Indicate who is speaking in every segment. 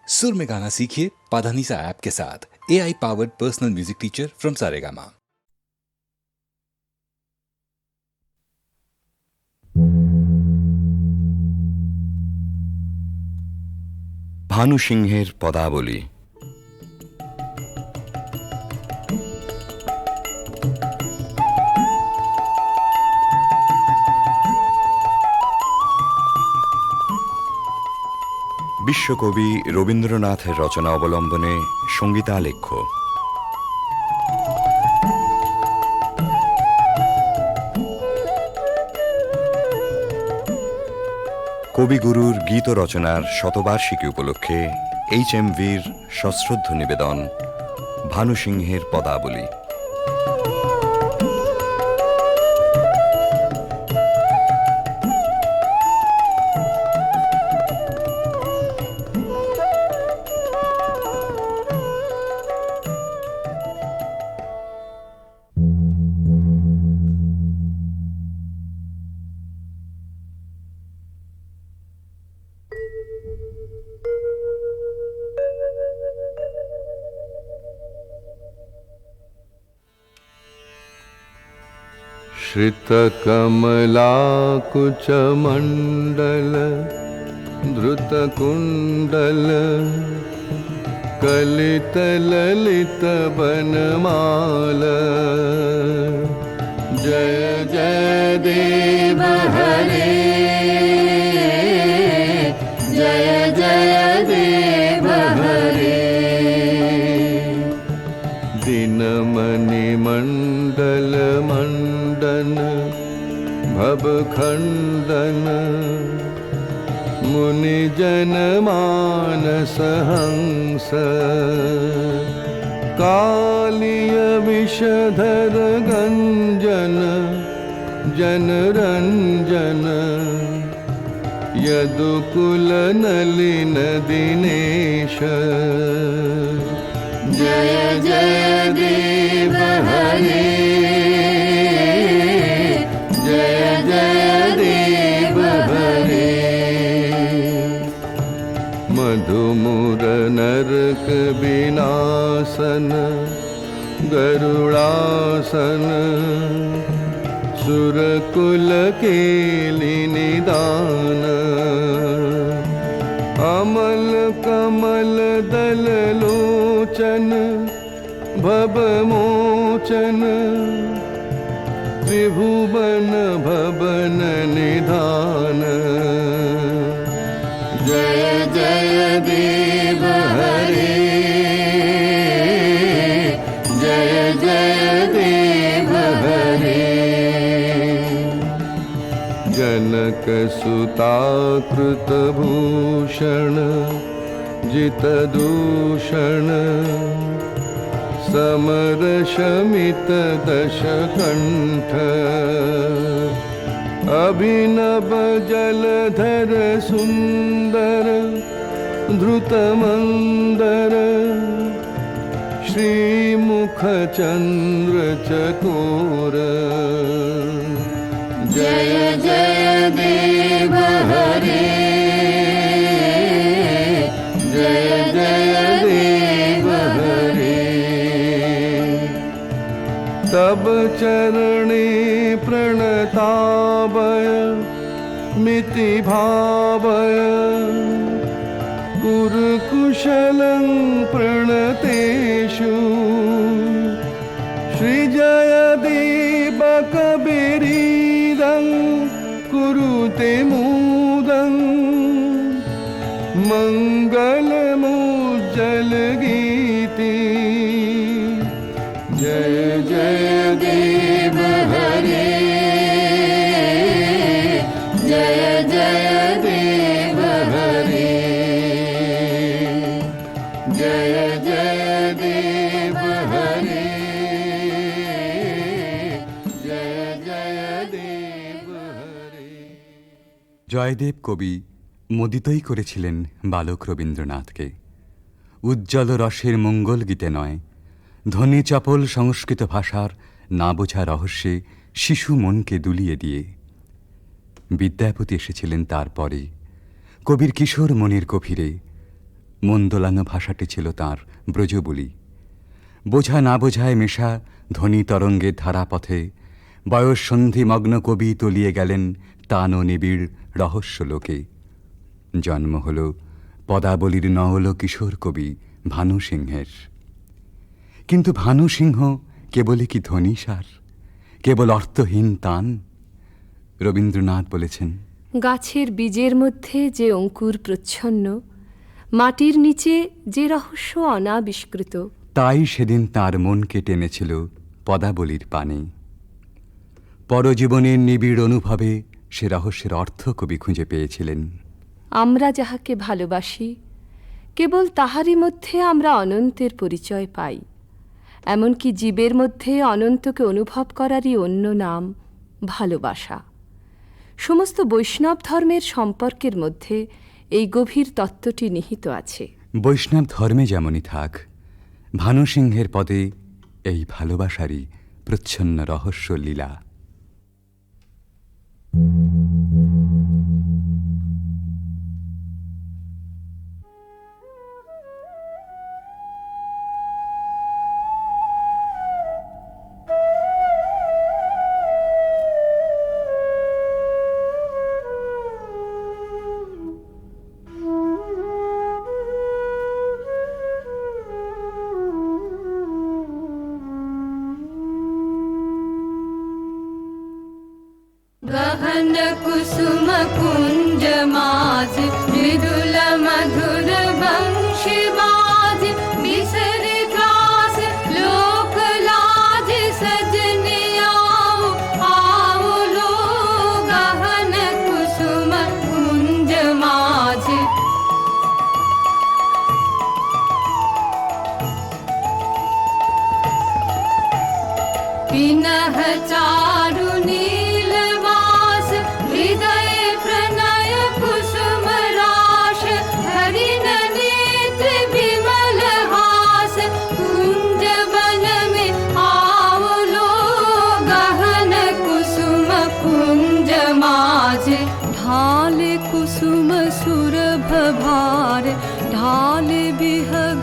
Speaker 1: सुर में गाना सीखिए पाधानीसा ऐप के साथ। AI powered personal music teacher from Saregama.
Speaker 2: Bhanu সিংহের পদাবলী। বিশ্বকবি রবীন্দ্রনাথের রচনা অবলম্বনে সঙ্গীতালেখ্য। কবিগুরুর গীত রচনার শতবার্ষিকী উপলক্ষে HMVর সশ্রদ্ধ নিবেদন ভানু সিংহের পদাবলী।
Speaker 3: श्रितकमलाकुचमण्डल धृतकुण्डल कलितललितवनमाल। जय जय देव हरे, जय जय देव हरे। दिनमणिमण्डल मण्डन भवखण्डन मुनिजन मानस हंस। कालिय विषधर गञ्जन जनरञ्जन यदुकुल नलिन दिनेश। जय जय देव हरे, जय जय देव हरे। मधुमुर नरक विनाशन गरुड़ासन सुरकुल केलि निदान। अमल कमल दल लोचन भवमोचन त्रिभुवन भवन निधान। जय जय देव हरे, जय जय देव हरे। जनक सुता कृत भूषण जित दूषण समर शमित दशकण्ठ। अभिनव जलधर सुंदर धृतमंदर श्रीमुख चंद्र चकोर। जय जय देव हरे, जय जय देव हरे। तब चरणे प्रणतावय मिति भावय कुरुकुशलं प्रणतेषु। श्रीजय दीपकबिरीदं कुरुते मुदं मङ्गलमुज्जल गीति। जय जय देव हरे, जय जय देव हरे, जय जय देव हरे, जय जय देव हरे।
Speaker 4: জয়দেব কবি মোদিতই করেছিলেন বালক রবীন্দ্রনাথকে। উজ্জ্বল রসের মঙ্গল গীতে নয়, ধ্বনি চপল সংস্কৃত ভাষার না বোঝা রহস্যে শিশু মনকে দুলিয়ে দিয়ে। বিদ্যাপতি এসেছিলেন তারপরে, কবির কিশোর মনের গভীরে, মন দোলানো ভাষাটি ছিল তাঁর ব্রজবুলি। বোঝা না বোঝায় মেশা ধ্বনি তরঙ্গের ধারাপথে বয়ঃসন্ধিমগ্ন কবি তলিয়ে গেলেন তান ও নিবিড় রহস্য লোকে। জন্ম হল পদাবলীর নওল কিশোর কবি ভানু সিংহের। কিন্তু ভানু সিংহ কেবলই কি ধ্বনিসার, কেবল অর্থহীন তান? রবীন্দ্রনাথ বলেছেন,
Speaker 5: গাছের বীজের মধ্যে যে অঙ্কুর প্রচ্ছন্ন, মাটির নিচে যে রহস্য অনাবিষ্কৃত,
Speaker 4: তাই সেদিন তার মনকে টেনেছিল পদাবলীর পানে। পরজীবনের নিবিড় অনুভবে সে রহস্যের অর্থ কবি খুঁজে পেয়েছিলেন।
Speaker 5: আমরা যাহাকে ভালোবাসি কেবল তাহারই মধ্যে আমরা অনন্তের পরিচয় পাই। এমনকি জীবের মধ্যে অনন্তকে অনুভব করারই অন্য নাম ভালোবাসা। সমস্ত বৈষ্ণব ধর্মের সম্পর্কের মধ্যে এই গভীর তত্ত্বটি নিহিত আছে।
Speaker 4: বৈষ্ণব ধর্মে যেমনই থাক, ভানু সিংহের পদে এই ভালোবাসারই প্রচ্ছন্ন রহস্য লীলা।
Speaker 6: गहन कुसुम कुंज माज मृदुल मधुर वंशी बाज बिसरि त्रास लोक लाज सजनी आओ आओ लो गहन कुसुम कुंज माज पिनह चारु नीलवास हृदय प्रणय कुसुम राश हरिण नेत्र विमल हास कुंज वन में आओ लो गहन कुसुम कुंज माज ढाल कुसुम सुरभ भार ढाल बिहग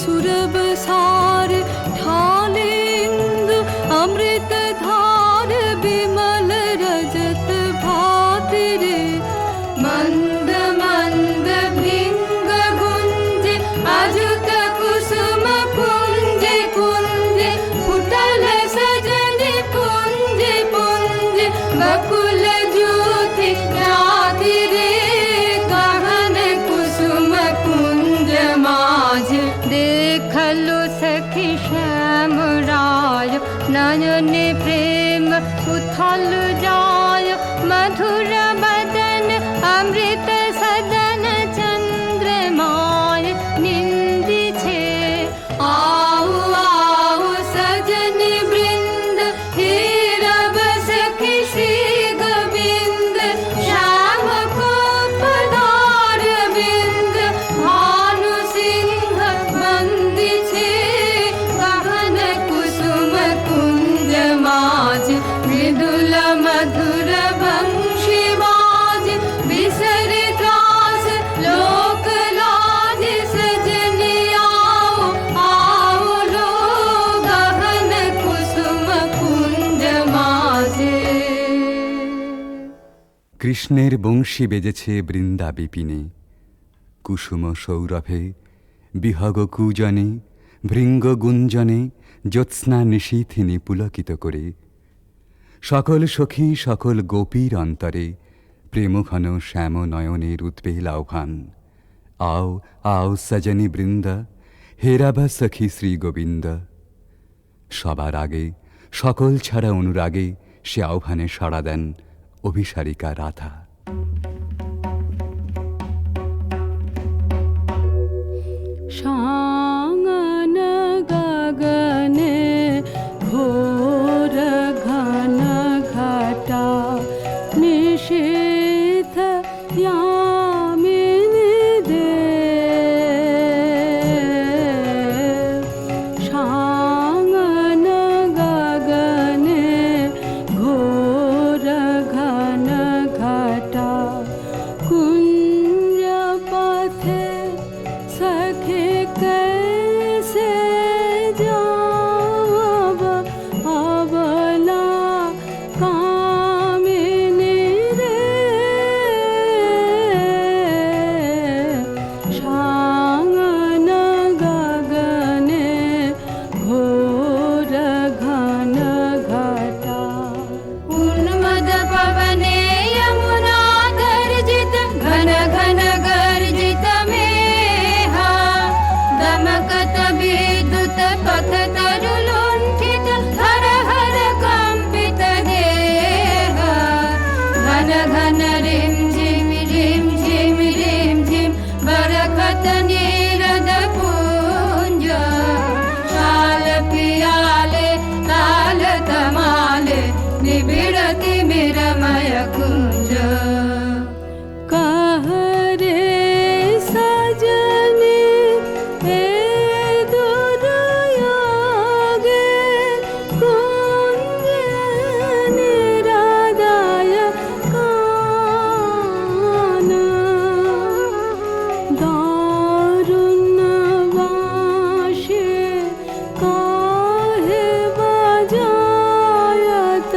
Speaker 6: सुरभ सार ढाल इंदु अमृत धार विमल रजत भाति रे मंद मंद भृंग गुंज अजुत कुसुम कुंज कुंज फुटल सजन पुंज पुंज बकुल ज्योति राधि रे गहन कुसुम कुंज माज देखलो सखी श्याम राय नयन प्रेम उथल जाय मधुर बदन अमृत सदन चंद्रमाय निंदी छे आओ आओ सजन वृंद हे रब सखी श्री गोविंद श्याम को पधार बिंद भानु सिंह बंदी छे गहन कुसुम कुंज माज मृदुल मधुर वंशी बाज बिसरि त्रास लोक लाज सजनी आओ आओ लो गहन कुसुम कुंज माजे
Speaker 4: কৃষ্ণের বংশী বেজেছে বৃন্দা বিপিনে, কুসুম সৌরভে বিহগ কুজনে ভৃঙ্গ গুঞ্জনে জ্যোৎস্না নিশীথিনী পুলকিত করে। সকল সখী সকল গোপীর অন্তরে প্রেমঘন শ্যাম নয়নের উদ্বেল আহ্বান। আও আও সজনী বৃন্দ হেরাব সখী শ্রী গোবিন্দ। সবার আগে সকল ছাড়া অনুরাগে সে আহ্বানে সাড়া দেন অভিসারিকা রাধা।
Speaker 6: शांगन गगने घोर घन घटा निशीथ यामिनी दे शांगन गगने घोर घन घटा रखे कैसे जाब अबला कामिनी रे शांगन गगने घोर घन घटा
Speaker 7: उन्मद पवने यमुना गर्जित घन घन गर्जित मेहा दमकत विद्युत पथ तरुलुण्ठित हर हर कंपित देह घन घन रिम झिम रिम झिम बरखत नीरद पुंज शाल पियाले ताल तमाले निबिड़ति मिरमय कुंज
Speaker 6: कह रे सजनी हे दुर्योगे कुंज निरादाय कान दारुण वाशे काहे बजायत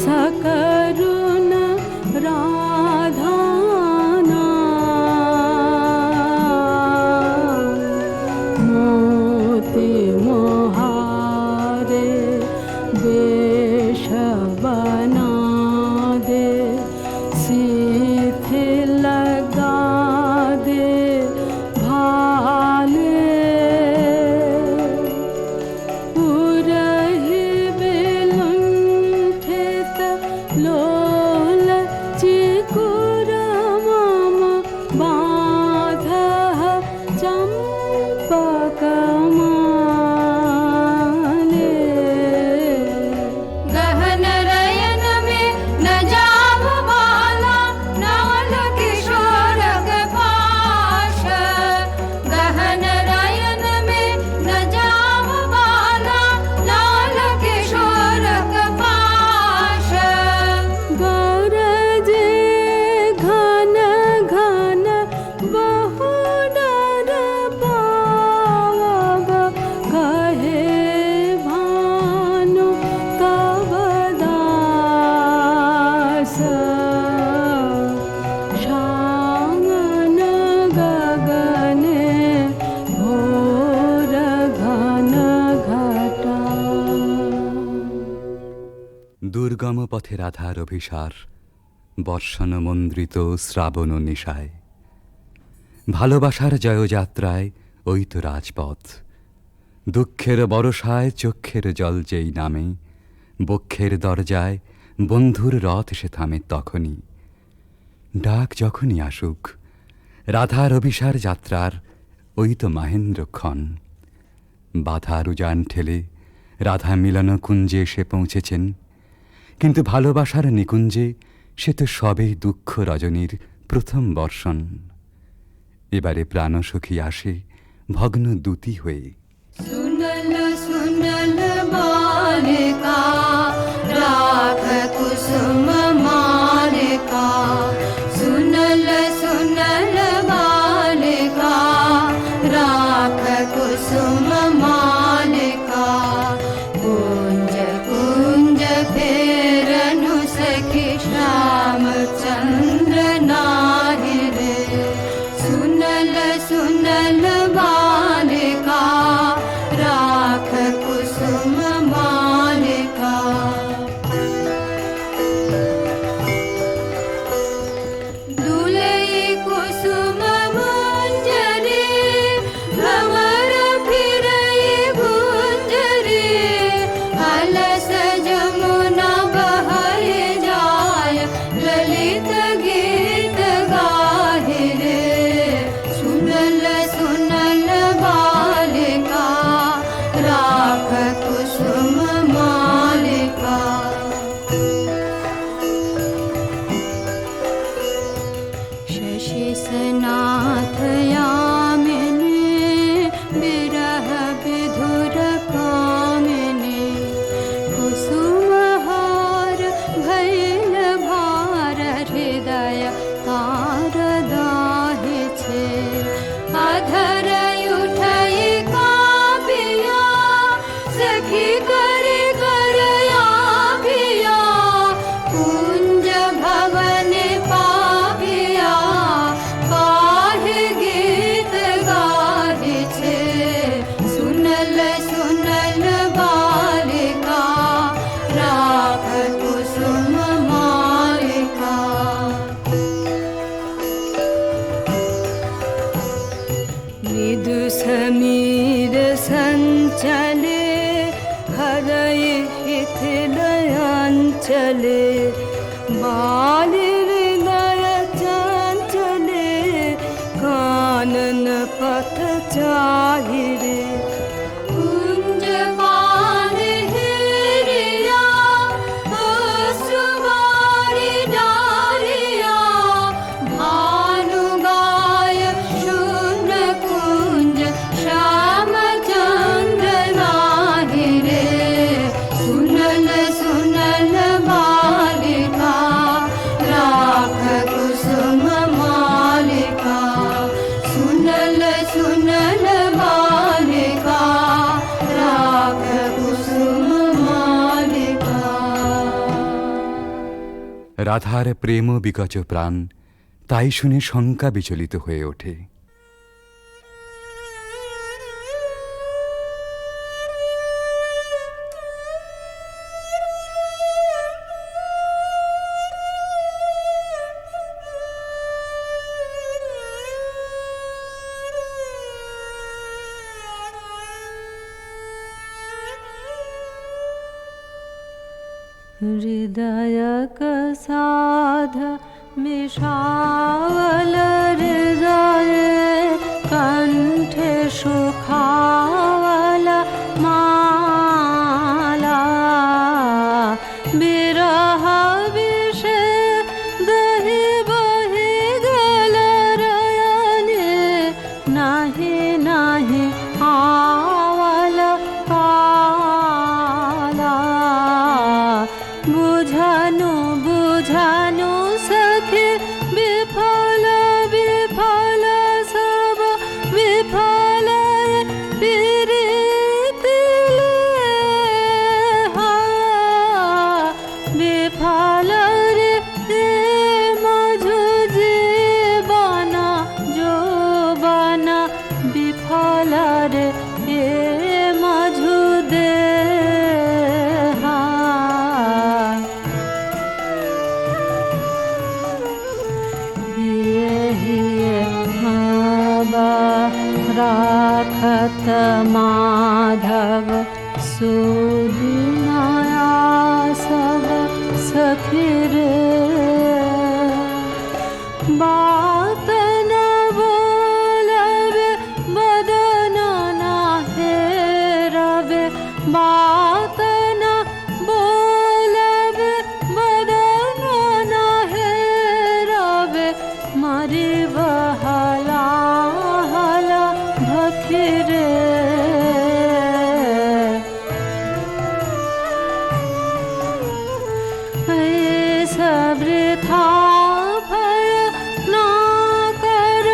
Speaker 6: सकरुण राधाना मोती मोहारे वेश बना दे सीथे लगा दे भाले पुरहि विलुण्ठित लोल चिकुर मम बाधः चम्पकमाले
Speaker 7: गहन रयन में न जाम बाला नाल किशोर पाश गहन रयन में न जाम बाला नाल किशोर पाश
Speaker 6: गरजे घन घन बहु डर पावब कहे भानु तब दास शांगन गगने घोर घन घटा
Speaker 4: দুর্গম পথে রাধার অভিসার বর্ষণ মন্দ্রিত শ্রাবণ নিশায় ভালোবাসার জয়যাত্রায় ওই তো রাজপথ দুঃখের বরষায় চক্ষের জল যেই নামে বক্ষের দরজায় বন্ধুর রথ সে থামে তখনই ডাক যখনই আসুক রাধার অভিসার যাত্রার ওই তো মাহেন্দ্রক্ষণ বাধার উজান ঠেলে রাধা মিলন কুঞ্জে এসে পৌঁছেছেন কিন্তু ভালোবাসার নিকুঞ্জে সে তো সবেই দুঃখ রজনীর প্রথম বর্ষণ এবারে প্রাণসখী আসে ভগ্ন দূতি হয়ে
Speaker 7: सुनल सुनल बालिका राख कुसुम मालिका सुनल सुनल बालिका राख कुसुम मालिका कुंज कुंज फेरनु सखी श्याम चंद्र नाहि रे सुनल सुनल बालिका
Speaker 6: चले बाली हृदय चंचले कानन पथ चाहिरे
Speaker 7: कुंज पान हिरिया अश्रुवारी डारिया भानु गाय शून्य कुंज श्याम चंद्र नाहिरे सुनल सुनल बालिका राख कुसुम मालिका सुनल सुनल बालिका राख कुसुम मालिका
Speaker 4: রাধার প্রেম বিকচ প্রাণ তাই শুনে শঙ্কা বিচলিত হয়ে ওঠে।
Speaker 6: हृदय साध मिषावल हृदय कंठे सुखावल माला बिरह विषे दहि बहि गल रयने नाही नाही आवल काला बुझानु बुझानु सखी विफल विफल सब विफल प्रीति विफल रे मझु जीवना जो बना विफल रे मझु दे राखत माधव सुदिनाया सब सखी रे बात न बोलबे बदन न हेरबे बात न बोलबे बदन न हेरबे मरी बहला हला भखिरे सबृथा भय ना कर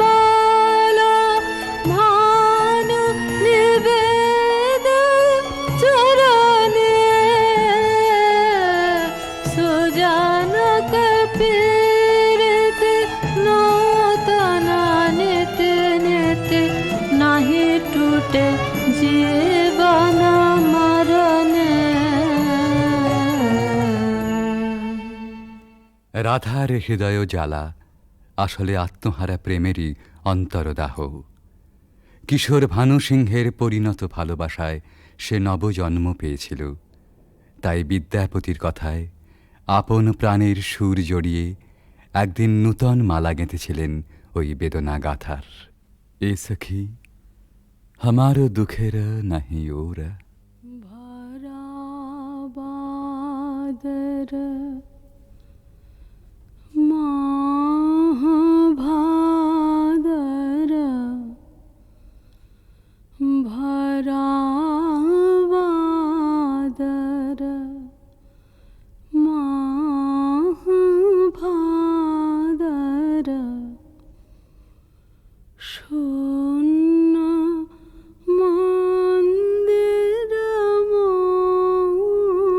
Speaker 6: बाला भानु निवेद चरणे सुजनक पीड़ित नूतन नित्य नित्य नहीं टूटे जीवन मरणे
Speaker 4: রাধার হৃদয় জ্বালা আসলে আত্মহারা প্রেমেরই অন্তরদাহ। কিশোর ভানু সিংহের পরিণত ভালোবাসায় সে নবজন্ম পেয়েছিল। তাই বিদ্যাপতির কথায় আপন প্রাণের সুর জড়িয়ে একদিন নূতন মালা গেঁথেছিলেন ওই বেদনা গাথার। এ সখী हमारो दुखेर नहीं ओर
Speaker 6: भरा बादर माह भादर भरा बादर माह भादर शून्य मंदिर मोर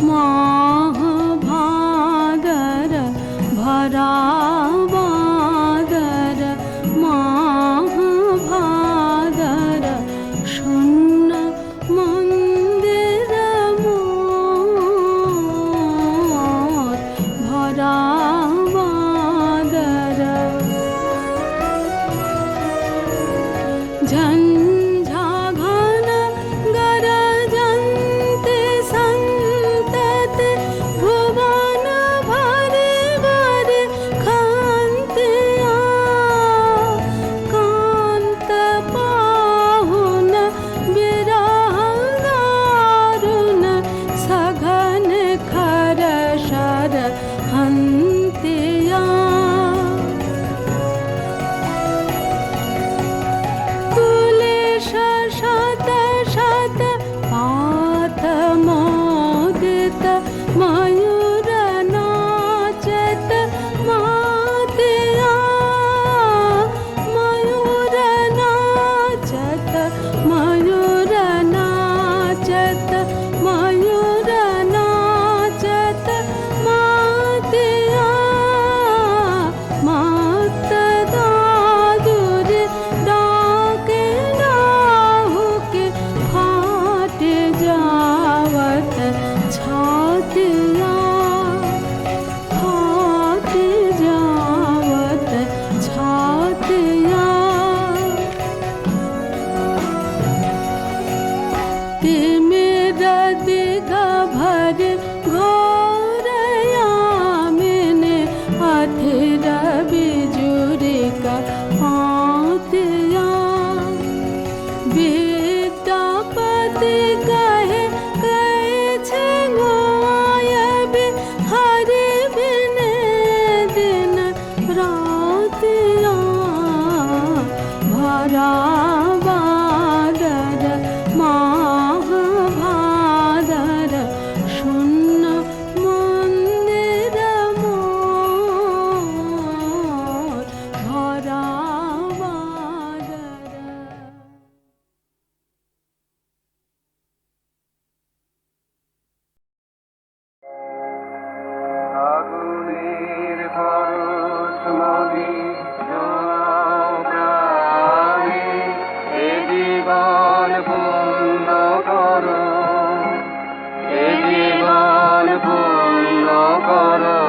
Speaker 6: माह भादर भरा बादर माह भादर शून्य मंदिर मोर भरा बादर झंझा घन गरजन्ते संतते भुवन भरे भरे खान्त्या कान्त पाहुन विरह दारुण सघन खर शर हन्त्या कुलेश शत शत पात मोदित मयूर नाचत मातिया मयूर नाचत मयूर नाचत मयूर नाचत मातिया मात दादुर डाके डाहुके फाट जावत छातिया फाट जावत छातिया ते मेरा दिग भर घोरया मैंने अथिर बिजुरी का पातिया विद्यापति कहे कैछे गोयबे हरि बिन दिन रातिया भरा बादर माह भादर शून्य मंदिर मोर भरा बादर
Speaker 3: আগুনের পরশ মলি প্রাণে এ জীবন পূর্ণ করো এ জীবন পূর্ণ করো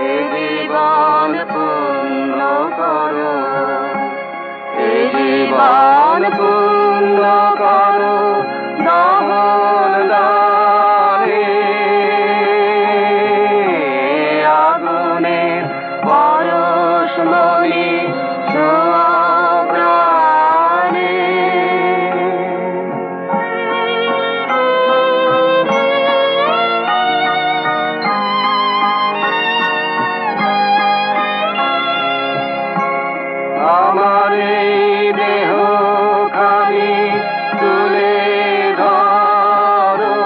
Speaker 3: এ জীবন পূর্ণ করো এ জীবন পূর্ণ করো দামন দানে আগুনের পরশ মলি প্রাণে আমার এই দেহ খানি তুলে ধরো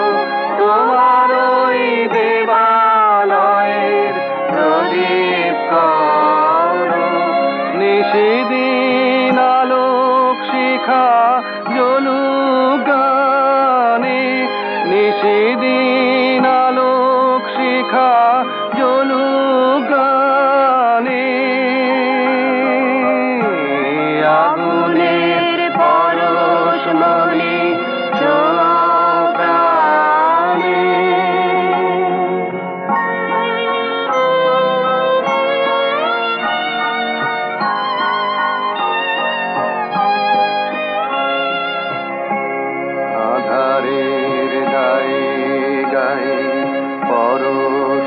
Speaker 3: তোমার ওই দেবালয়ের প্রদীপ করো নিশিদিন আলোক শিখা জ্বলুক গানে নিশিদিন আলোক শিখা জ্বলুক গানে আগুনের পরশ মলি প্রাণে আধারের গায়ে গায়ে পরশ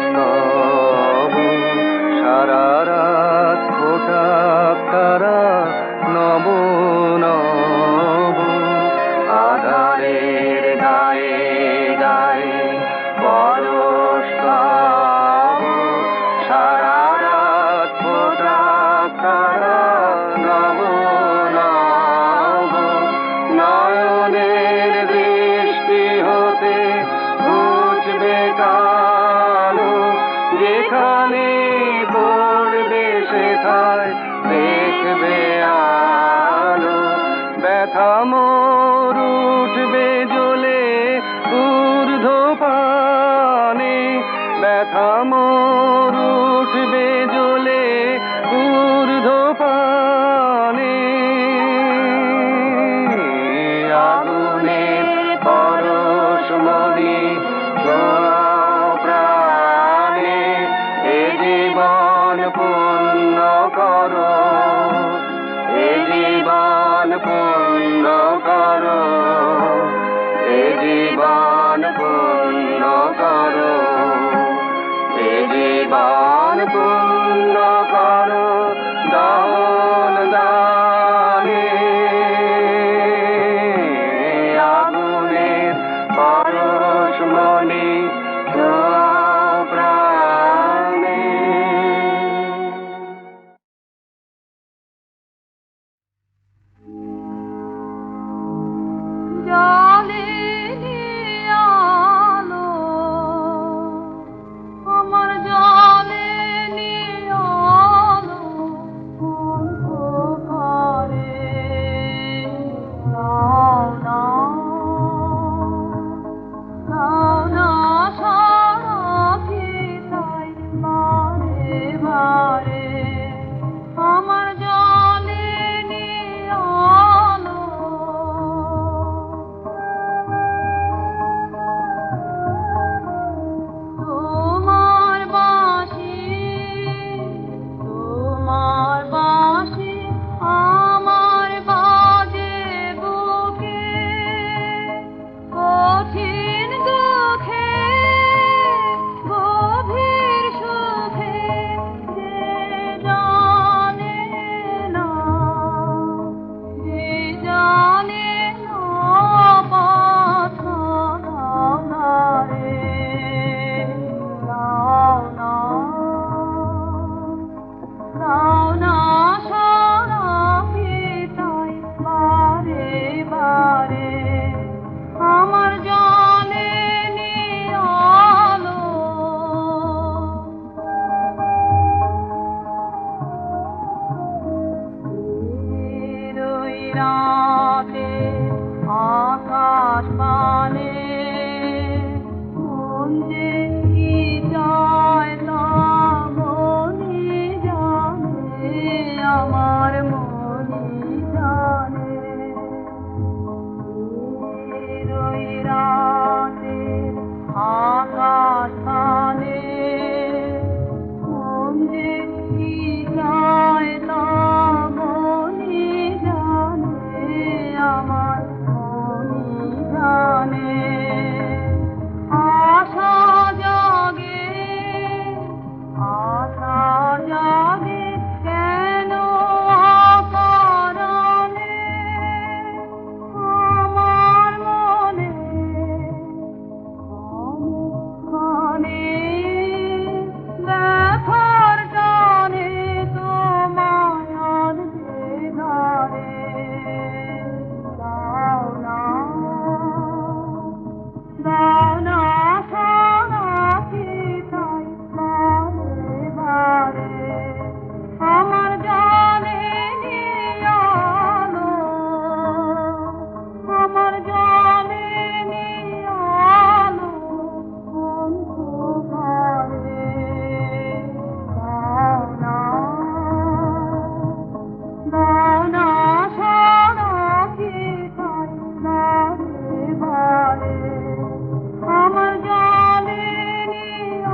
Speaker 3: জীবন পূর্ণ করো দহন দানে আগুনের পরশ মনে ছোঁয়াও প্রাণে।
Speaker 6: জালেনি আলো আমার জালেনি আলো অন্ধকারে নাও না সারাকি তাই বারে বারে আমার জালেনি আলো তোমার বাঁশি আমার বাজে বুকে কঠিন দুঃখে গভীর সুখে যে জানে না পাথা দাও না রে দাও না সারাকি তাই বারে বারে আমার জালেনি আলো রই রাতে আকাশ পানে মন যে কি চায় তা মনি জানে আমার মনি জানে রই রাতে আকাশ পানে মন যে কি চায় তা মনি জানে আমার মনি জানে আশা জাগে কেন অকারণে আমার মনে ক্ষণে ব্যথার টানে তোমায় আনতে ধারে দাও না সারাকি তাই বারে বারে আমার জালেনি আলো আমার জালেনি আলো অন্ধকারে দাও না সারাকি তাই বারে বারে আমার জালেনি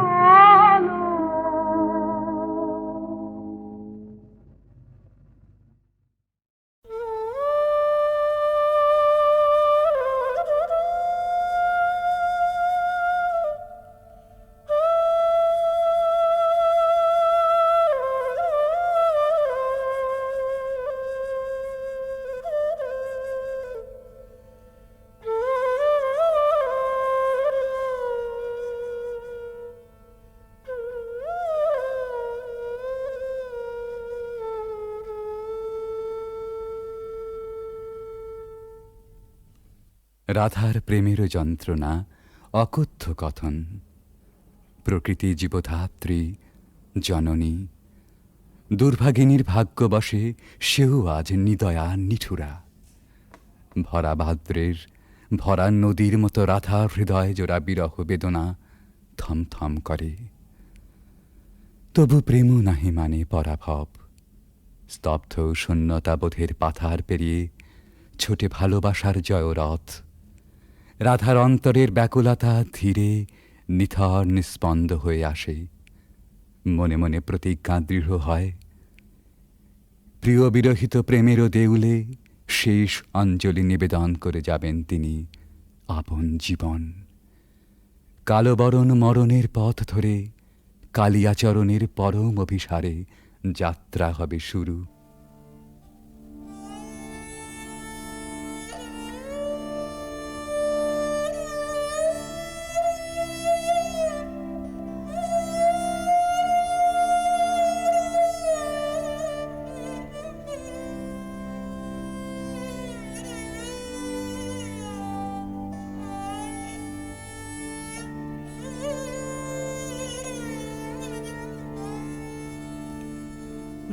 Speaker 6: আলো।
Speaker 4: রাধার প্রেমের যন্ত্রণা অকথ্য কথন, প্রকৃতি জীবধাত্রী জননী, দুর্ভাগিনীর ভাগ্যবশে সেও আজ নিদয়া নিঠুরা। ভরা ভাদ্রের ভরা নদীর মতো রাধার হৃদয় জোড়া বিরহ বেদনা থমথম করে। তবু প্রেমও নাহি মানে পরাভব, স্তব্ধ শূন্যতাবোধের পাথার পেরিয়ে ছোটে ভালোবাসার জয়রথ। রাধার অন্তরের ব্যাকুলতা ধীরে নিথর নিস্পন্দ হয়ে আসে, মনে মনে প্রতিজ্ঞা দৃঢ় হয়। প্রিয় বিরহিত প্রেমেরও দেউলে শেষ অঞ্জলি নিবেদন করে যাবেন তিনি আপন জীবন। কালো বরণ মরণের পথ ধরে কালিয়াচরণের পরম অভিসারে যাত্রা হবে শুরু।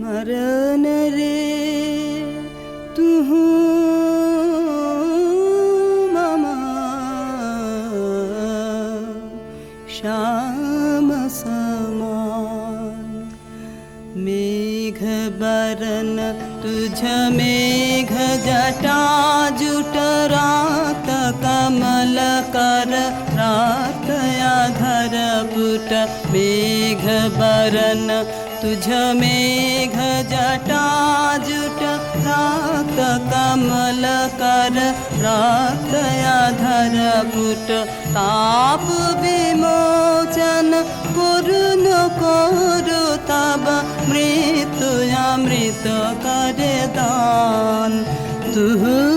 Speaker 6: मरन रे तू ममा श्याम समान मेघ बरन तुझ मेघ जटा जुट रात कमल कर रात आधर पुट मेघ बरन तुझ मेघ जटा जुट रात कमल कर रात आधर पुट ताप विमोचन करुण करु तब मृत्यु अमृत कर दान तू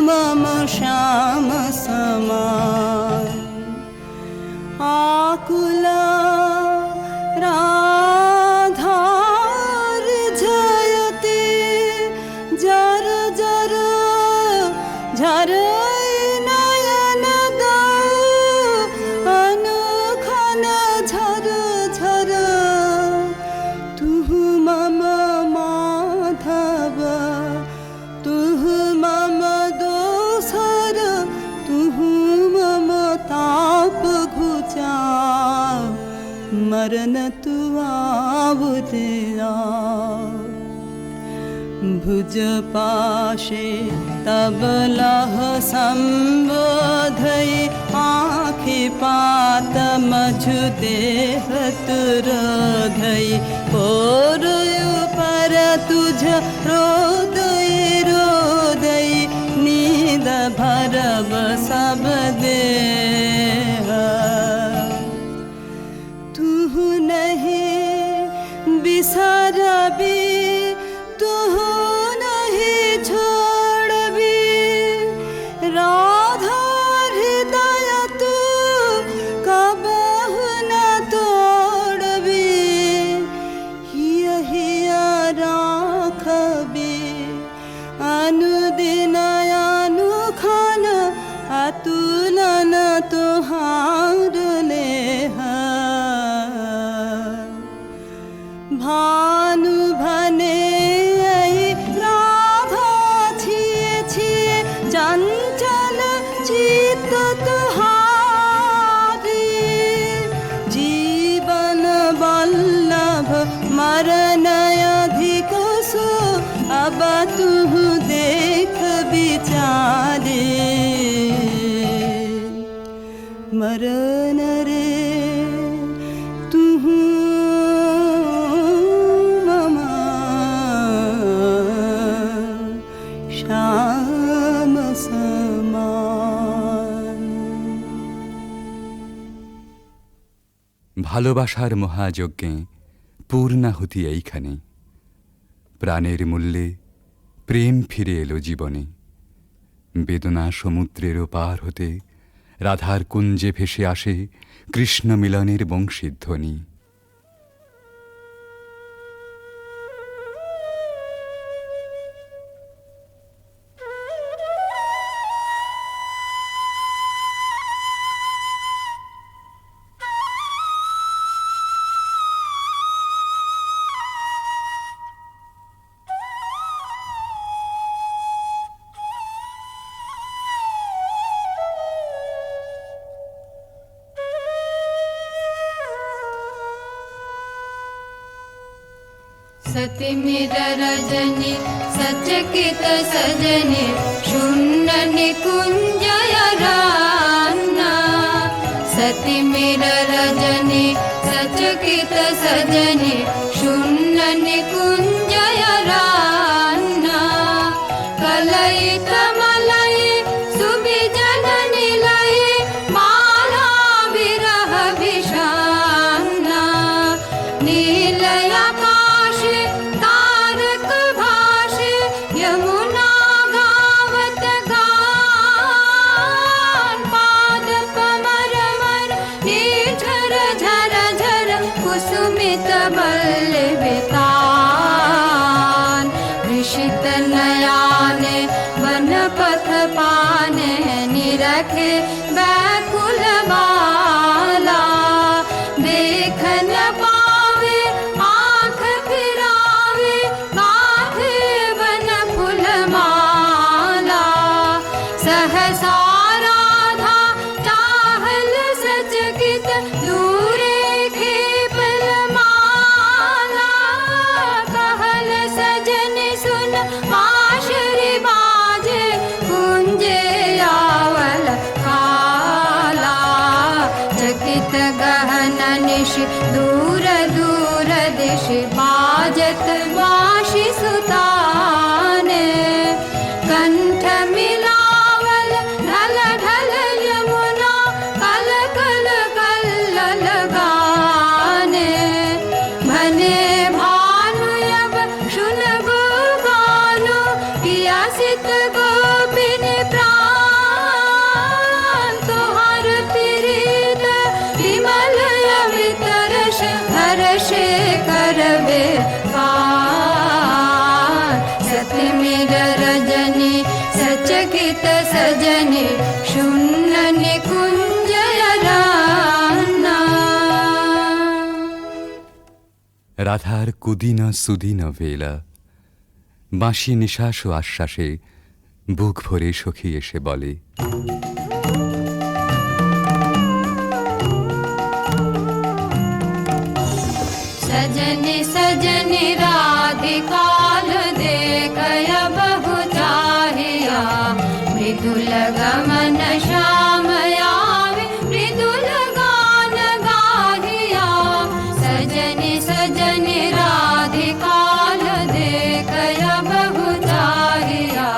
Speaker 6: मम श्याम समान आकुला झर नयन अनुखन झर झर तुहु मम माधव तुहु मम दोसर तुहु मम ताप घुचा मरन तु आवुतेरा भुज पाशे तब लह संबोधई आँखि पात मझु देह तुरोधई कोरयु पर तुझ रोदई रोदई नींद भरब सब देह तू नहीं बिसरबी अनुदिन अनुखन अतुलन तुहार लेह भानु भने राधा छिए छिए चंचल चित्त तुहारी जीवन वल्लभ मरण अधिक सो अब तू देख विचारे मरन रे तू ममा श्याम समान।
Speaker 4: ভালোবাসার মহাযজ্ঞে পূর্ণাহুতি এইখানে প্রাণের মূল্যে প্রেম ফিরে এলো জীবনে বেদনা সমুদ্রেরও পার হতে রাধার কুঞ্জে ভেসে আসে কৃষ্ণ মিলনের বংশীধ্বনি
Speaker 7: सति मिर रजनी सचकित सजनी शून्य निकुंजय रान्ना सति मिर रजनी सचकित सजनी शून्य निकुंजय रान्ना कलई कमलई सुबिजन निलई माला विरह विषान्ना कुसुमित बल्लवितान कृषित नयाने वन पथ पाने निरखे व्याकुल बाला देख न पावे आँख फिरावे गाथे वन फूल माला सहसा राधा चाहल सचकित दूरे खेपल माला कहल सजन सुन बांसुरी बाजे कुंजे आवल काला चकित गहन निश दूर दूर दिश बाजत बांसुरी सुताने कंठ मिलावल ढल ढल यमुना कल कल कल्लल गाने भने भानु अब शुनबो गानो पियासित गोपिन प्राण तुहार प्रीत विमल अमृत रस हर्षे करबे पार सती मेर रजनी सचकित सजनी शून्य निकुंज राना
Speaker 4: রাধার কুদিন সুদিন বেলা বাঁশি নিঃশ্বাস ও আশ্বাসে বুক ভরে সখী এসে বলে
Speaker 7: सजनी सजनी राधिकाल देखय बहु चाहिया मृदुल गमन श्याम आवे मृदुल गान गाहिया सजनी सजनी राधिकाल देखय बहु चाहिया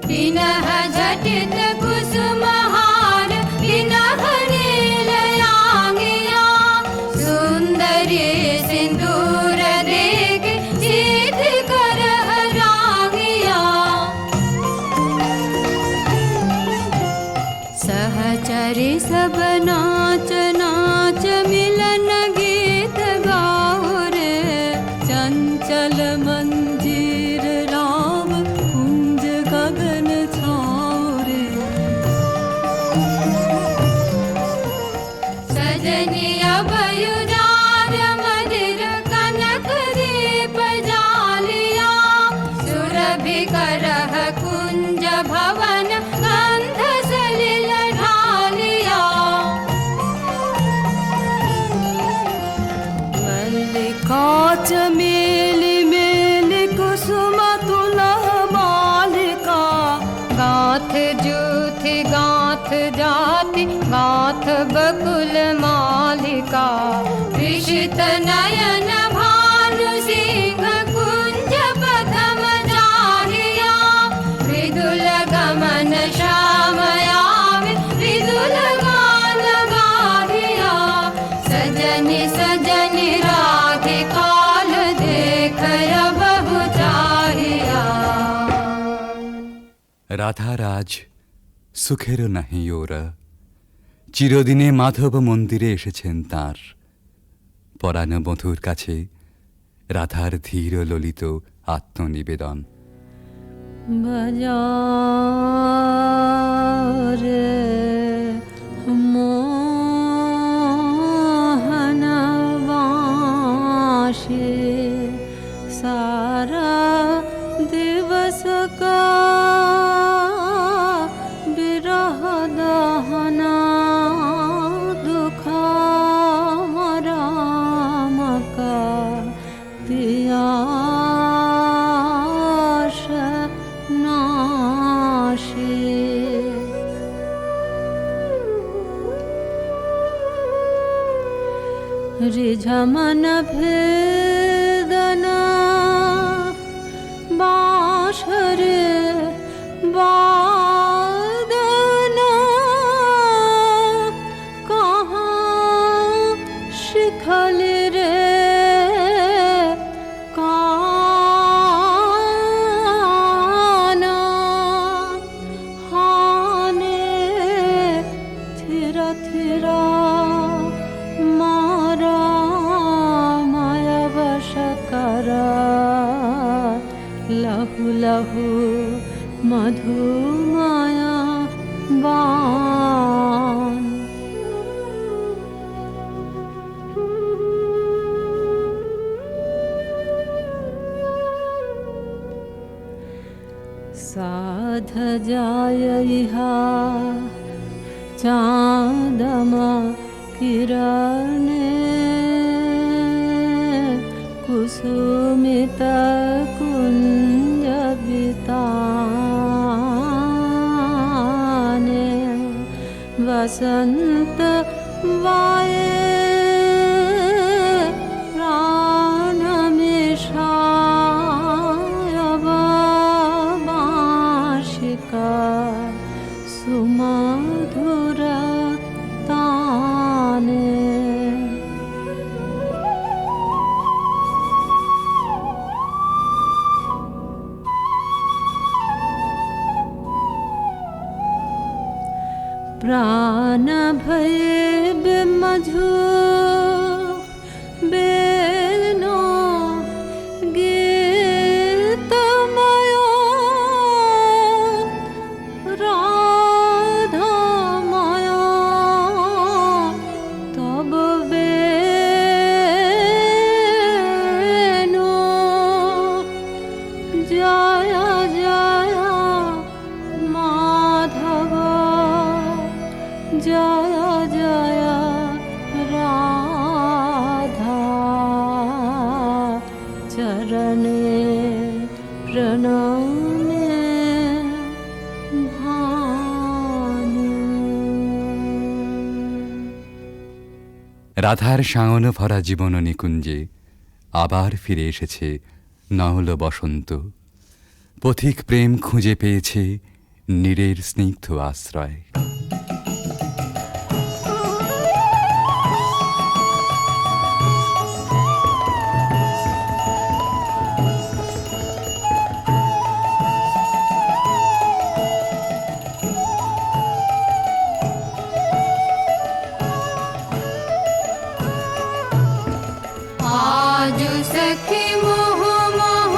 Speaker 7: पिनह झटित कुसुमहार पिनह नीलयांगिया सुंदरी सिंदूर देख सीध कर रागिया सहचरी सब नाच नाच मिलन गीत गाओ रे चंचल मंजीर राव कुंज गगन छाओ रे सजनी अभयुदार मदिर कनक दीप जालिया सुरभि करह कुंज भवन गंध सलिल ढालिया
Speaker 6: मल्लिका चमेली मेली कुसुम तुलह बालिका
Speaker 7: गाथ जूथि गाथ जाति गाथ बकुल मालिका विषित नयन भानु सिंह कुंज पथम जाहिया मृदुल गमन श्याम आवे मृदुल गान गाहिया सजनी सजनी राधिकाल देखय बहु चाहिया
Speaker 4: রাধার আজ সুখেরও নাহি ওরা চিরদিনে মাধব মন্দিরে এসেছেন তাঁর পরাণ বধূর কাছে রাধার ধীর ললিত আত্মনিবেদন
Speaker 6: बजारे मोहन वाशे सारा दिवस का विरह दहना दुखा राम का पियास नाशे रिझमन भेदना बाँसुरी वादना कहाँ शिखल रे काना। মধুমায়া বান। साध जाय इहा चाँदमा किरणे कुसुमित कुञ्ज विताने वसन्त वाये प्राणमिषाय वार्षिका सुमधुर ताने। प्राण भये बिमधु बेनो गीतमयो राधामयो तब बेनो जय जय माधव जय जय राधा चरणे प्रणमे भानु।
Speaker 4: রাধার সায়ন ভরা জীবন নিকুঞ্জে আবার ফিরে এসেছে নহল বসন্ত। পথিক প্রেম খুঁজে পেয়েছে নীরের স্নিগ্ধ আশ্রয়।
Speaker 7: आज सखी मोह मोह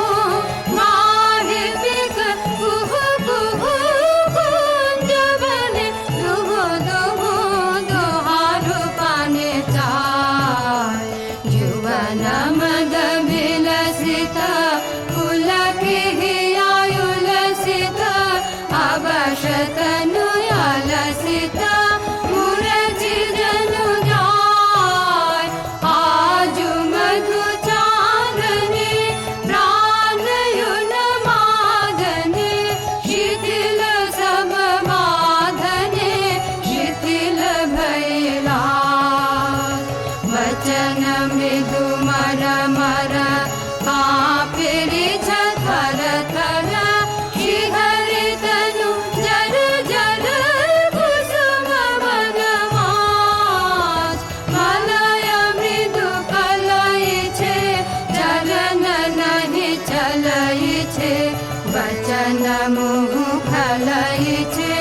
Speaker 7: माहे बिक कुह कुह कुंज बने दुह दुह दुहारु पाने चाय जुवन मद विलसित पुलक हियायुलसित अवशतनु लसित मुरजी जनु जाय आज मधु चांदनी प्राणयुन मादने शिथिल सब बाधने शिथिल भैला वचन मृदु मर मर कापिरि थर थर श्रीहरि तनु जर जर कुसुम वनमाज मलय मृदु कलय छे चलन नहीं चलय छे वचन मुह खलय छे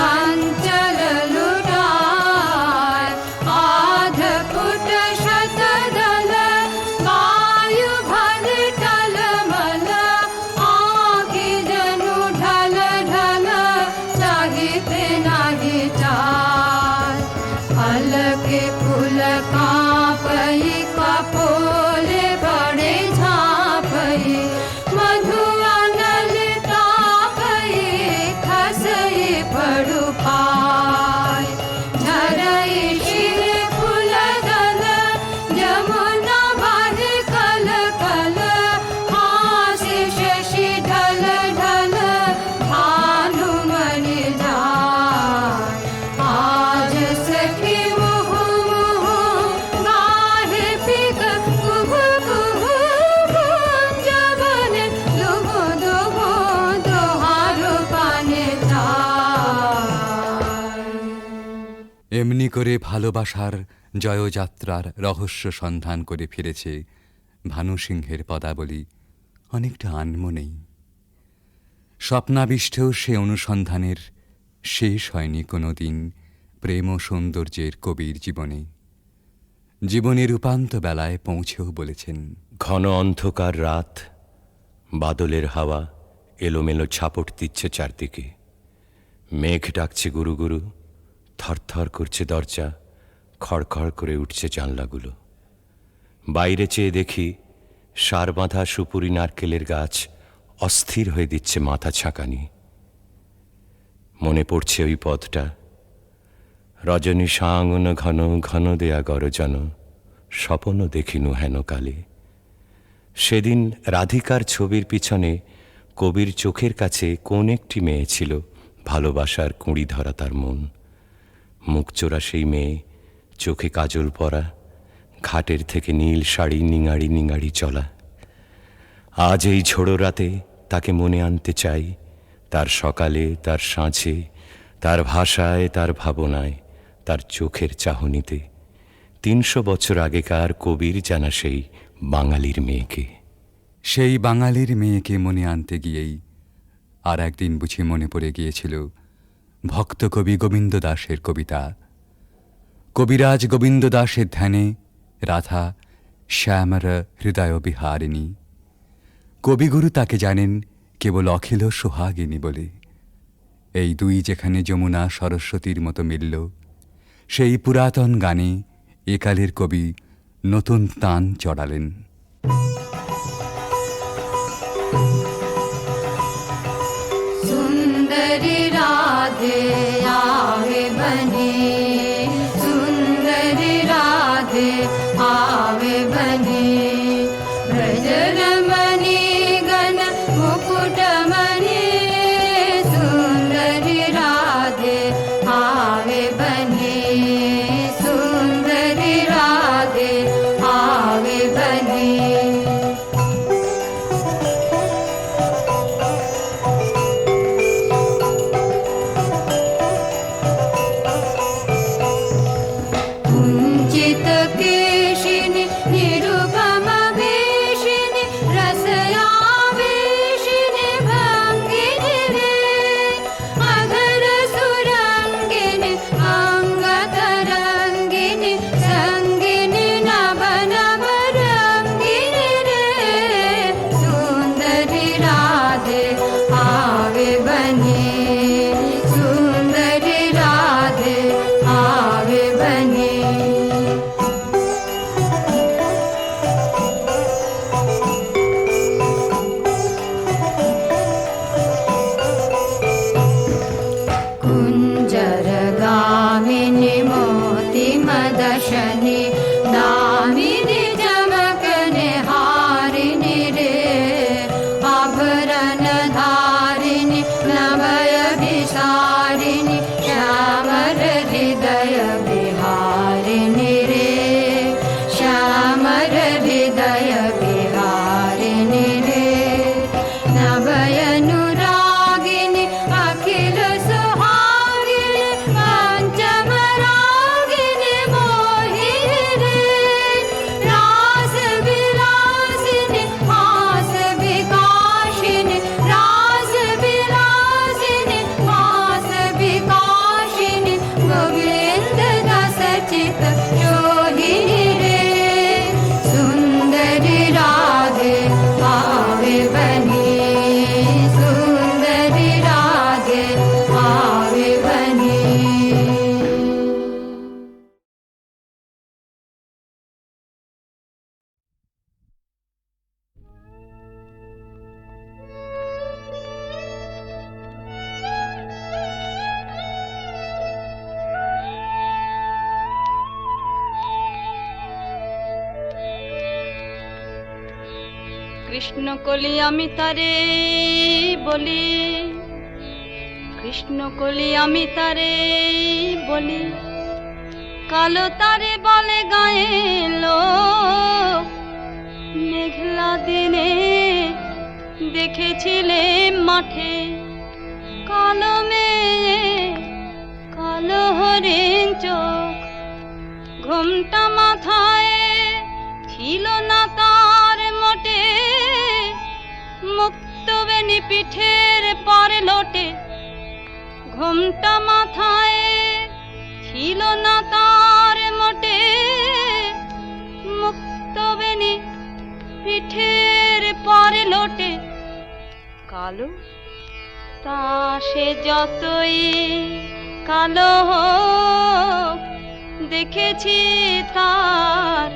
Speaker 7: अंचल लुटाय आध फुट शतदल वायु भल टल मल आँखि जनु ढल ढल चाहिते नाही चाय अलके फूल कांपई कपोले बड़े झांपई मधु अनल तापई खसई पड़ु पाय झरई शिर फूल दल जमुना भर कल कल हासि शशि ढल ढल भानुमणि जाय आज सखी मुह मुह गाहे पिक कुह कुह कुंज बने दुह दुह दुहारु पाने चाय।
Speaker 4: এমনি করে ভালোবাসার জয়যাত্রার রহস্য সন্ধান করে ফিরেছে ভানু সিংহের পদাবলী অনেকটা আনমনেই। স্বপ্নাবিষ্টেও সে অনুসন্ধানের শেষ হয়নি কোনো দিন প্রেম ও সৌন্দর্যের কবির জীবনে। জীবনের উপান্ত বেলায় পৌঁছেও বলেছেন,
Speaker 2: ঘন অন্ধকার রাত, বাদলের হাওয়া
Speaker 8: এলোমেলো ছাপট দিচ্ছে চারদিকে। মেঘ ডাকছে গুরু গুরু, থরথর করছে দরজা, খড়খড় করে উঠছে জানলাগুলো। বাইরে চেয়ে দেখি সার বাঁধা সুপুরি নারকেলের গাছ অস্থির হয়ে দিচ্ছে মাথা ছাঁকানি। মনে পড়ছে ওই পথটা, রজনী সাঙ্গন ঘন ঘন দেয়া গরজন, স্বপন দেখিনু হেন কালে। সেদিন রাধিকার ছবির পিছনে কবির চোখের কাছে কোন একটি মেয়ে ছিল, ভালোবাসার কুঁড়ি ধরা তার মন। মুখচোরা সেই মেয়ে, চোখে কাজল পরা, ঘাটের থেকে নীল শাড়ি নিঙাড়ি নিঙাড়ি চলা। আজ এই ঝোড়ো রাতে তাকে মনে আনতে চাই, তার সকালে, তার সাঁঝে, তার ভাষায়, তার ভাবনায়, তার চোখের চাহনিতে। ৩০০ বছর আগেকার কবির জানা সেই বাঙালির মেয়েকে।
Speaker 4: সেই বাঙালির মেয়েকে মনে আনতে গিয়েই আর একদিন বুঝি মনে পড়ে গিয়েছিল ভক্ত কবি গোবিন্দ দাসের কবিতা। কবিরাজ গোবিন্দ দাসের ধ্যানে রাধা শ্যামর হৃদয় বিহারিণী। কবিগুরু তাকে জানেন কেবল অখিল সোহাগিনী বলে। এই দুই যেখানে যমুনা সরস্বতীর মতো মিলল, সেই পুরাতন গানে একালের কবি নতুন তান চড়ালেন।
Speaker 7: सुंदरी राधे आवे बने, सुंदरी राधे आवे बने। ब्रजरमणि गण मुकुटमणि, सुंदरी राधे आवे बने, सुंदरी राधे आवे बने। कुञ्चित केशिनि निरुपम वेशिनि, रसयावेशिनि भङ्गिनि रे। अधर सुरङ्गिनि अङ्गतरङ्गिनि, सङ्गिनि नव नव रङ्गिनि रे। सुन्दरि राधे आवे बने, सुन्दरि राधे आवे बने। कुञ्जरगामिनि मोति मदशनि, दामिनि चमकने हारिणि रे। आभरण धारिणि नभय विसारिणि, श्यामर हृदय विहारिणि रे। श्यामर हृदय विहारिणि रे। नभयनुरागिनि अखिल सुहागिनि, पञ्चमरागिनि मोहिनि रे। रास विलासिनि हास विकासिनि, रास विलासिनि हास विकासिनि, गोविन्द दास चित जोहिनि रे। सुन्दरि राधे आवे बने, सुन्दरि राधे आवे बने।
Speaker 6: কৃষ্ণ কলি আমি তারে বলি, কৃষ্ণ কলি আমি তারে বলি। কালো তারে বলে গায়ে লোক, মেঘলা দিনে দেখেছিলে মাঠে। কালো মেয়ে কালো হরিণ চোখ, ঘোমটা মাথায় ছিল না তার মোটে। মুক্তবেণী পিঠের পরে লোটে, ঘোমটা মাথায় ছিল না তার মোটে। মুক্তবেণী পিঠের পরে লোটে, কালো তা সে যতই কালো হোক, দেখেছি তার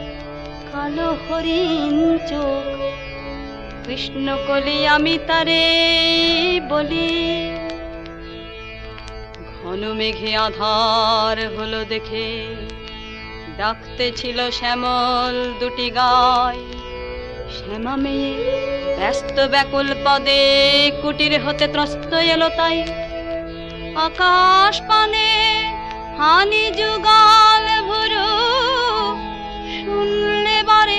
Speaker 6: কালো হরিণ চোখ। কৃষ্ণকলি আমি তারে বলি, ঘন মেঘে আধার হলো দেখে, ডাকতে ছিল শ্যামল দুটি গায়। শ্যামা মেয়ে ব্যস্ত ব্যাকুল পদে কুটির হতে ত্রস্ত এলো তাই। আকাশ পানে হানি যুগাল ভুরু, শুনলে বারে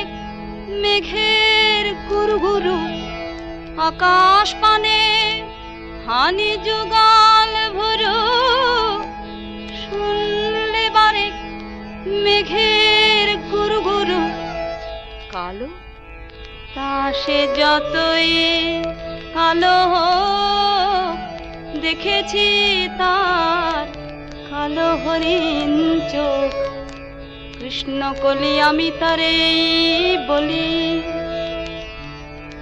Speaker 6: মেঘের গুরু গুরু। আকাশ পানে হানি যুগাল ভুরু, শুনলে বারে মেঘের গুরু গুরু। কালো তা সে যতই কালো হোক, দেখেছি তার কালো হরিণ চোখ। কৃষ্ণকলি আমি তারে বলি,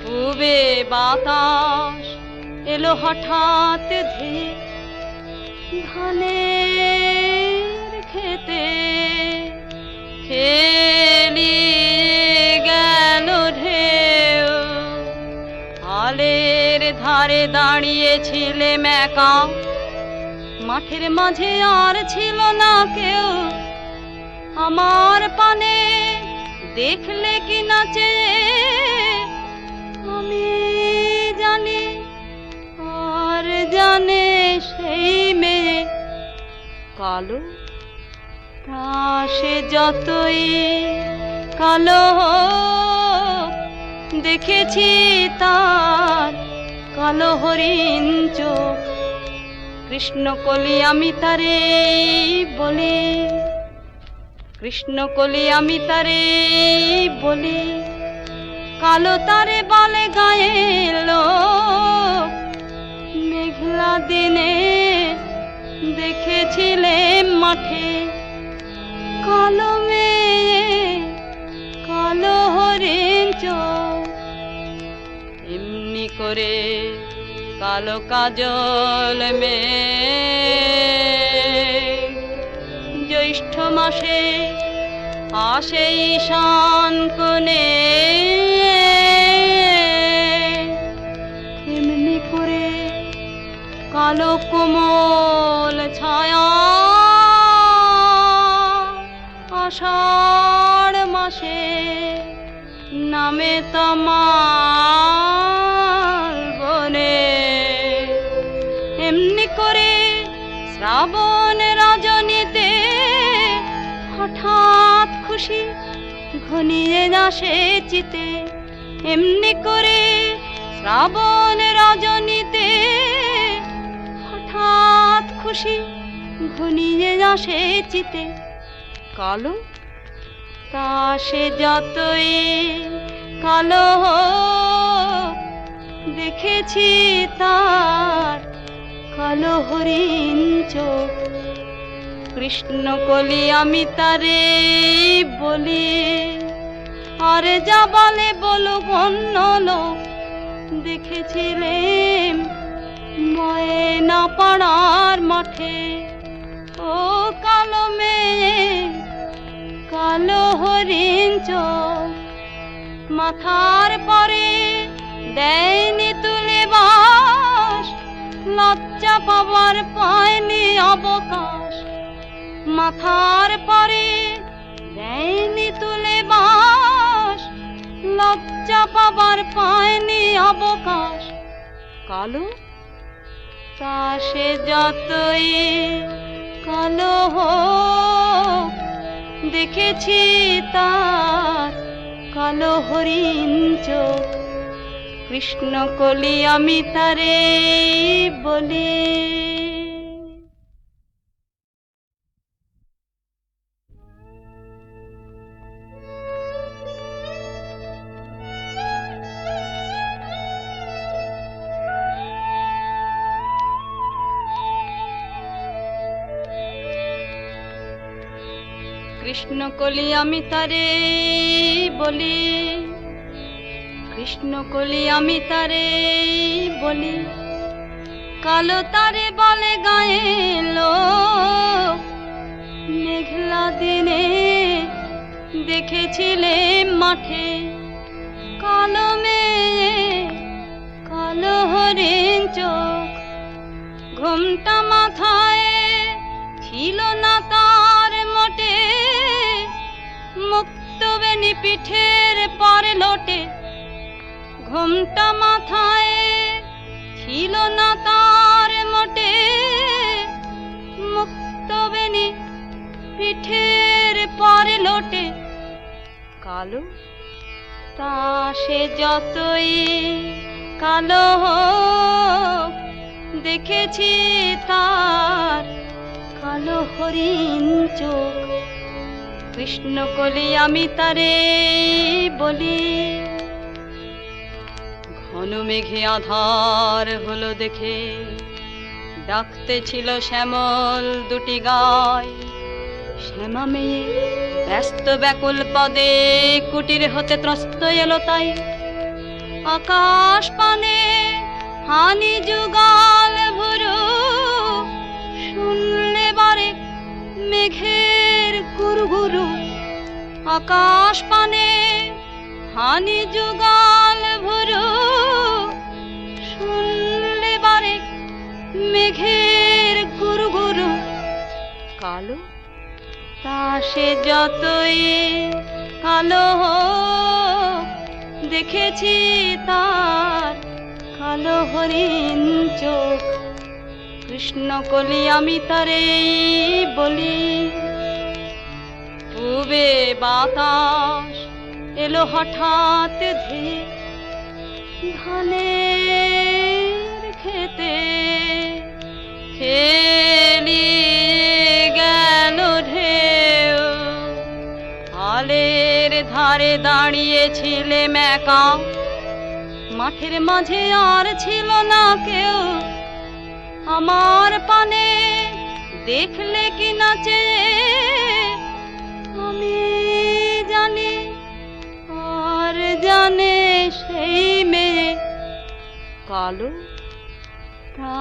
Speaker 6: পূবে বাতাস এলো হঠাৎ ধেয়ে, ধানের খেতে খেলি গেল ঢেউ। আলের ধারে দাঁড়িয়েছিলেম একা, মাঠের মাঝে আর ছিল না কেউ। আমার পানে দেখলে কি নাচে আমি জানি, আর জানে সেই মেয়ে। কালো তা সে যতই কালো হোক, দেখেছি তার কালো হরিণ চোখ। কৃষ্ণকলি আমি তারে বলি, কৃষ্ণকলি আমি তারে বলি। কালো তারে বলে গায়ে লোক, মেঘলা দিনে দেখেছিলে মাঠে। কালো মেয়ে কালো হরিণ চোখ, এমনি করে কালো কাজল মেঘ জ্যৈষ্ঠ মাসে আসে ঈশান কোণে। এমনি করে কালো কোমল ছায়া আষাঢ় মাসে নামে তমাল বনে। এমনি করে শ্রাবণ রজনীতে হঠাৎ খুশি ঘনিয়ে আসে চিতে। এমনি করে শ্রাবণ রজনীতে হঠাৎ খুশি ঘনিয়ে আসে চিতে। কালো তা সে যতই কালো হোক, দেখেছি তার কালো হরিণ চোখ। কৃষ্ণকলি আমি তারে বলি, আর যা বলে বলো অন্য লোক। দেখেছিলেম ময়না পাড়ার মাঠে, ও কালো মেয়ে কালো হরিণ চোখ। মাথার পরে দেয়নি তুলে বাস, লজ্জা পাবার পায়নি অবকাশ। মাথার পরে দেয়নি তুলে বাস, লজ্জা পাবার পায়নি অবকাশ। কালো তা সে যতই কালো হোক, দেখেছি তার কালো হরিণ চোখ। কৃষ্ণকলি আমি তারে বলি। কৃষ্ণকলি আমি তারে বলি, কৃষ্ণকলি আমি তারে বলি, কালো তারে বলে গায়ে লোক। মেঘলা দিনে দেখেছিলে মাঠে কালো মেয়ে, কালো হরিণ চোখ। ঘুমটা মাথায় ছিল না তার মোটে, মুক্ত বেনি পিঠের পরে লোটে। ঘুমটা মাথায় ছিল না তার মোটে, মুক্ত বেনি পিঠের পরে লোটে। কালো তা সে যতই কালো হোক, দেখেছি তার কালো হরিণ চোখ। কৃষ্ণকলি আমি তারে বলি। ঘন মেঘে আধার হলো দেখে, ডাকতে ছিল শ্যামল দুটি গায়। শ্যামা মেয়ে ব্যস্ত ব্যাকুল পদে কুটির হতে ত্রস্ত এলো তাই। আকাশ পানে হানি যুগাল ভুরু, শুনলে বারে মেঘের গুরু গুরু। আকাশ পানে হানি যুগাল ভুরু, শুনলে বারে মেঘের গুরু গুরু। কালো তা সে যতই কালো হোক, দেখেছি তার কালো হরিণ চোখ। কৃষ্ণকলি আমি তারে বলি। পূবে বাতাস এলো হঠাৎ ধেয়ে, ধানের খেতে খেলি গেল ঢেউ। আলের ধারে দাঁড়িয়েছিলে একা, মাঠের মাঝে আর ছিল না কেউ। আমার পানে দেখলে কি নাচে, আমি জানি আর জানে সেই মেয়ে। কালো তা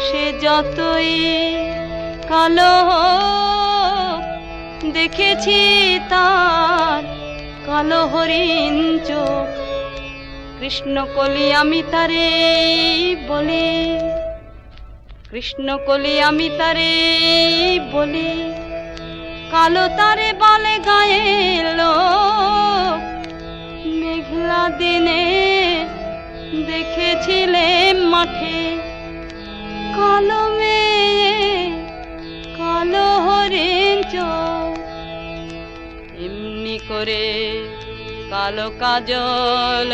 Speaker 6: সে যতই কালো হোক, দেখেছি তার কালো হরিণ চোখ। কৃষ্ণকলি আমি তারে বলি। কৃষ্ণকলি আমি তারে বলি, কালো তারে বলে গায়ে লোক। মেঘলা দিনে দেখেছিলে মাঠে কালো মেয়ে, কালো হরিণ চোখ। এমনি করে কালো কাজল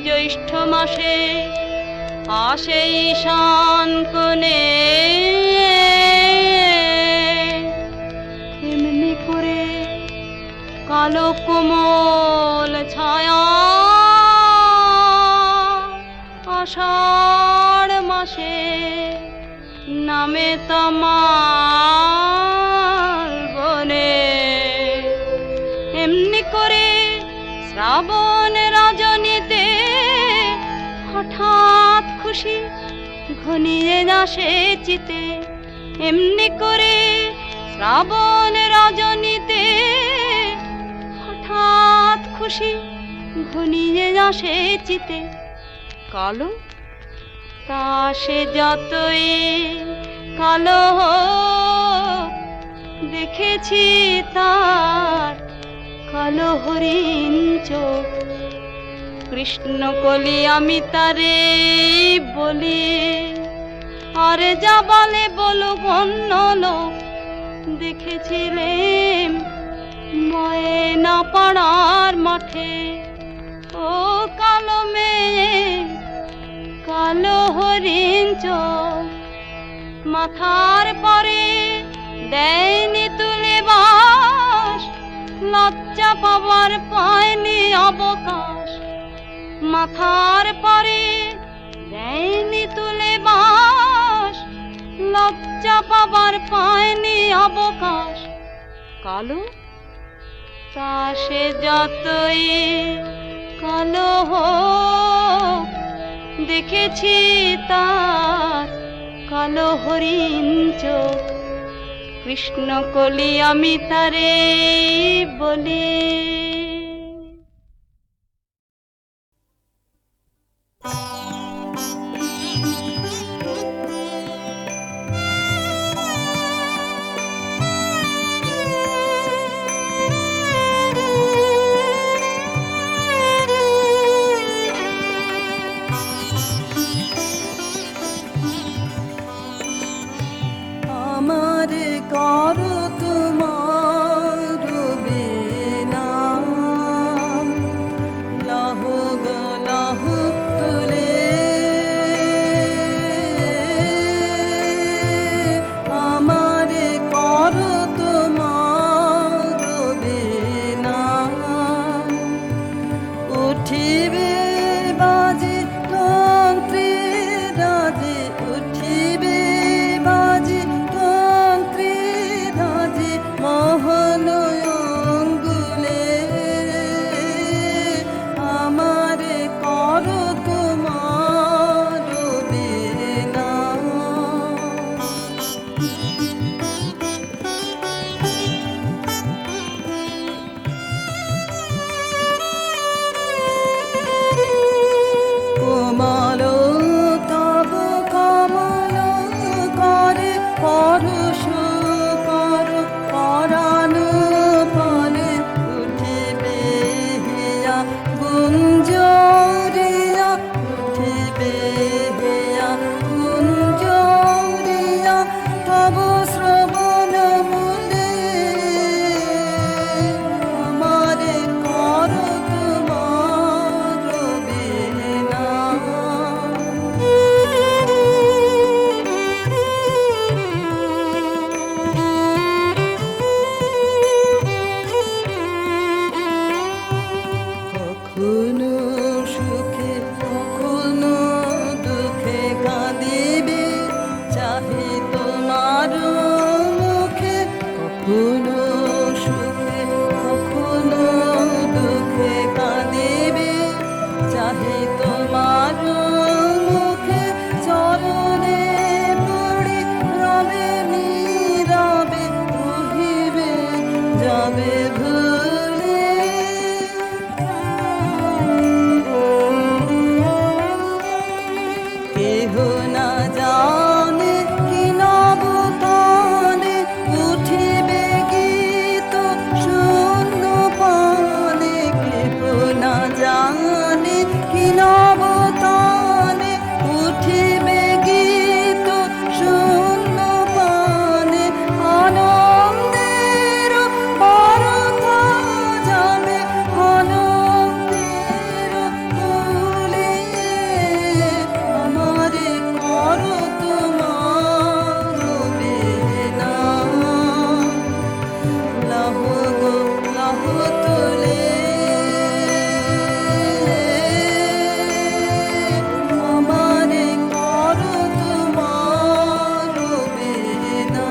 Speaker 6: জ্যৈষ্ঠ মাসে আসে ঈশান কোণে। এমনি করে কালো কোমল ছায়া আষাঢ় মাসে নামে তমাল বনে। এমনি করে শ্রাবণ রজনীতে হঠাৎ খুশি ঘনিয়ে আসে চিতে। এমনি করে শ্রাবণ রজনীতে হঠাৎ খুশি ঘনিয়ে আসে চিতে। কালো তা সে যতই কালো হোক, দেখেছি তার কালো হরিণ চোখ। কৃষ্ণকলি আমি তারে বলি। আর যা বলে বলো অন্য লোক, দেখেছিলেন ময়না পাড়ার মাঠে ও কালো মেয়ে, কালো হরিণ চোখ। মাথার পরে দেয়নি তুলে বাস, লজ্জা পাবার পায়নি অবকাশ। মাথার পরে দেয়নি তুলে বাস, লজ্জা পাবার পায়নি অবকাশ। কালো তা সে যতই কালো হোক, দেখেছি তার কালো হরিণ চোখ। কৃষ্ণ কলি আমি তারে বলি।
Speaker 3: আমার করো তোমার বিনা, লাহ গো লাহ তুলে। আমার করো তোমার বিনা, উঠিবে বাজে তন্ত্রে রাজে, উঠিবে বাজে তন্ত্রে রাজে, মোহন অঙ্গুলে। আমার করো তোমার বিনা। কোমল তব কমল করে পরশ কর, পরাণ পরে উঠিবে হিয়া গুঞ্জরিয়া, উঠিবে হিয়া গুঞ্জরিয়া, তব শ্রবণ মূলে। আমারে করো তোমার বিনা। কখনো সুখে কখনো দুঃখে কাঁদিবে, চাহি তোমার মুখে। কখনো সুখে কখনো দুঃখে কাঁদিবে, চাহি তোমার মুখে। চরণে পড়ি রবে নীরবে, রহিবে যাবে ভুলে। কেহ না জানে কি নব কানে, উঠিবে গীত শূন্য পানে। কেহ না জানে কি নব কানে, উঠিবে গীত শূন্য পানে। আনন্দের পরথা যাবে আনন্দের কুলে। আমারে করো তোমার বিনা, লাহ গো লাহ তুলে। আমারে করো তোমার বিনা।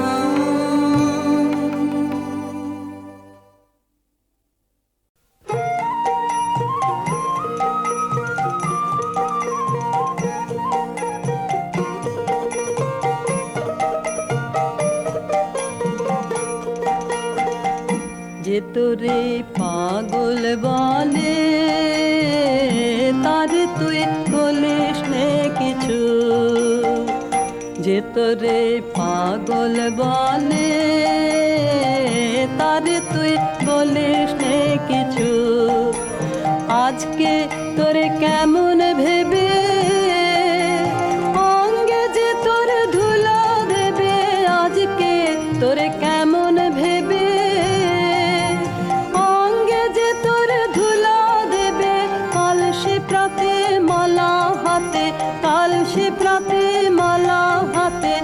Speaker 3: যে তোরে পাগল বলে, তার তুই বলিস নে কিছু। যে তোরে পাগল বলে, তার তুই বলিস নে কিছু। আজকে তোরে কেমন ভেবে অঙ্গে যে তোর ধুলা দেবে। আজকে তোরে কেমন ভেবে অঙ্গে যে তোর ধুলা দেবে। কাল সে প্রাতে মালা হাতে, কাল সে প্রাতে মালা হাতে,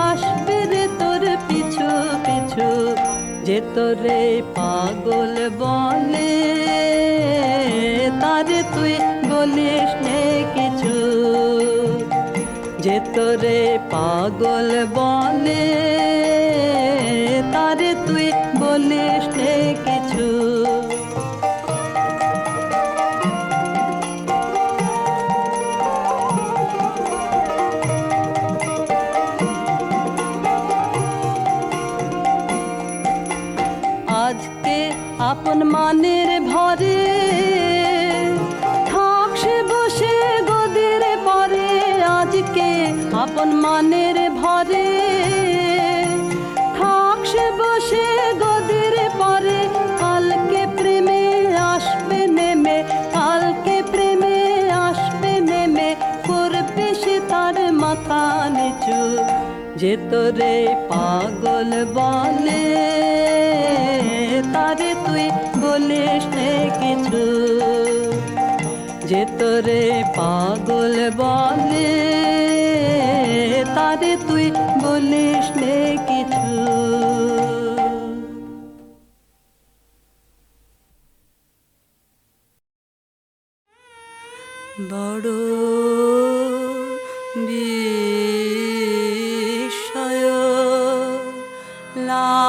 Speaker 3: আসবে রে তোর পিছু পিছু। যে তোরে পাগল বলে, তারে তুই বলিস নে কিছু। যে তোরে পাগল বলে, তারে তুই বলিস নে কিছু। আপন মানের ভরে থাকছে বসে গদির পরে আজকে আপন মানের ভরে থাকছে বসে গদির পরে কালকে প্রেমে আসবে নেমে কালকে প্রেমে আসবে নেমে করবে সে তার মাথা নিচু যে তোরে পাগল বলে তারে তুই বলিস নে কিছু যে তোরে পাগল বলে তারে তুই বলিস নে কিছু বড় বিস্ময় লাগে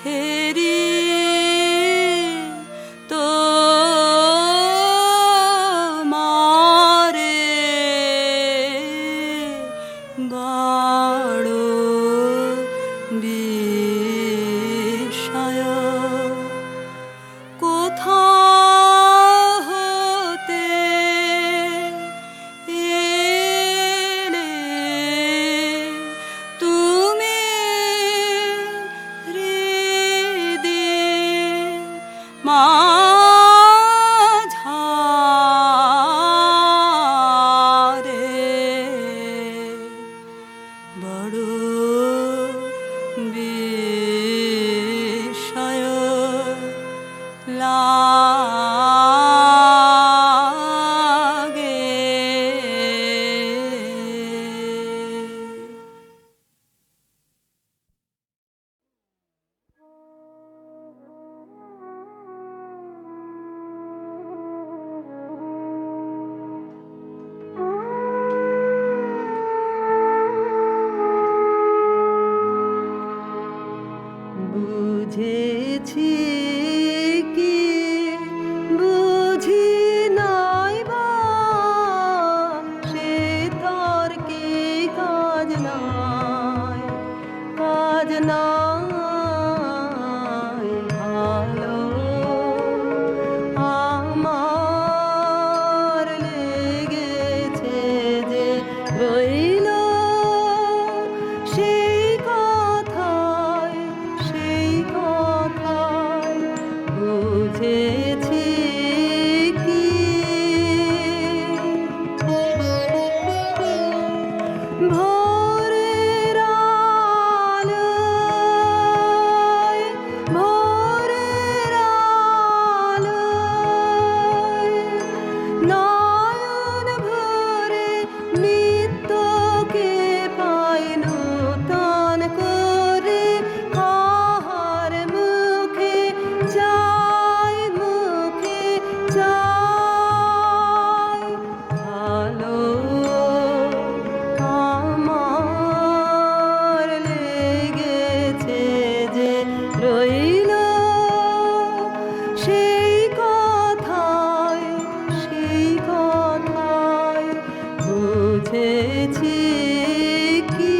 Speaker 3: হেরি তো মারে বড় বিষয় কোথা হতে এলে তুমি হৃদে মাঝারে বড় বিষয় লাগে বুঝেছি কি বুঝি নাই বা সে তোর কি কাজ নাই ভালো আমার লেগেছে যে রইল সেই কথায় বুঝেছি কি ভোরের আলোয় নয়ন ভরে নিত্যকে পাই নূতন করে কাহার মুখে চাই ভালো আমার লেগেছে যে রইল সেই কথায় বুঝেছি কি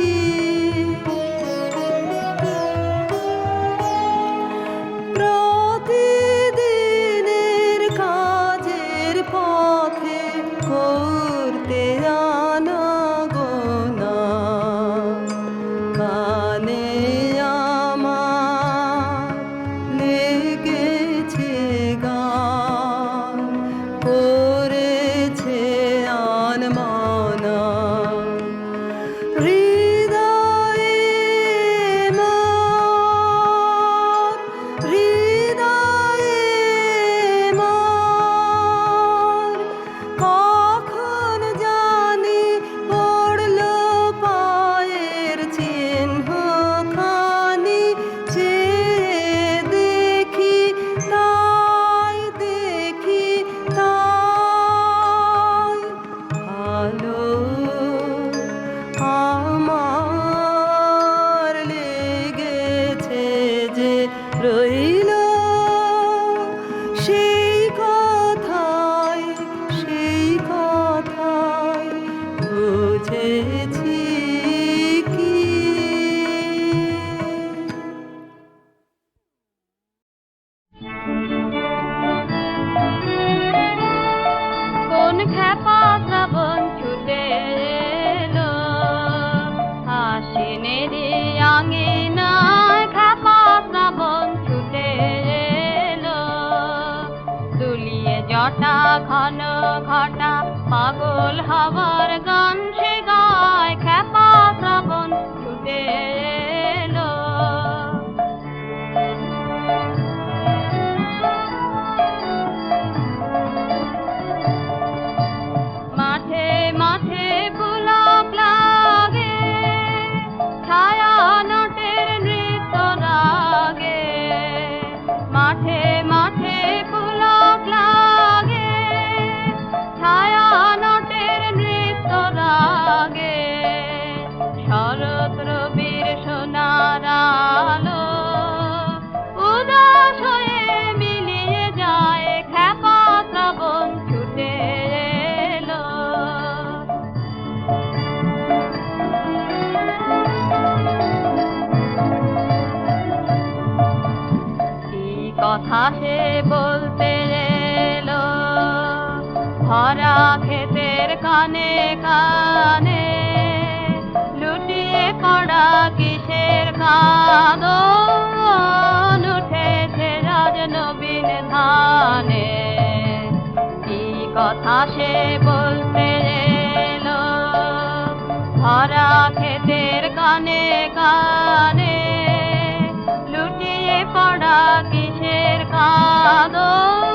Speaker 3: প্রতিদিনের কাজের পথে করতে আনাগোনা কানে আমার লেগেছে গান করেছে আনমনা হৃদয়ে মোর কখন জানি পড়ল পায়ের চিহ্ন খানি চেয়ে দেখি তাই ভালো আমার লেগেছে যে রইল সেই কথায় বুঝেছি
Speaker 6: জটা ঘন ঘটা পাগল হওয়ার গান সে গায় খ্যাপা শ্রাবণ ছুটে এলো মাঠে মাঠে পুলক লাগে ছায়া নটের নৃত্য রাগে মাঠে মাঠে পুলক লাগে ছায়া নটের নৃত্য রাগে শরৎ রবির সোনার আলো উদাস হয়ে মিলিয়ে যায় খ্যাপা শ্রাবণ ছুটে এলো কি কথা সে বলতে এলো ভরা ক্ষেতের কানে কানে লুটিয়ে পড়া কিসের কাঁদন উঠেছে রাজ নবীন ধানে কি কথা সে বলতে এলো ভরা ক্ষেতের কানে কানে লুটিয়ে পড়া কিসের কাঁদন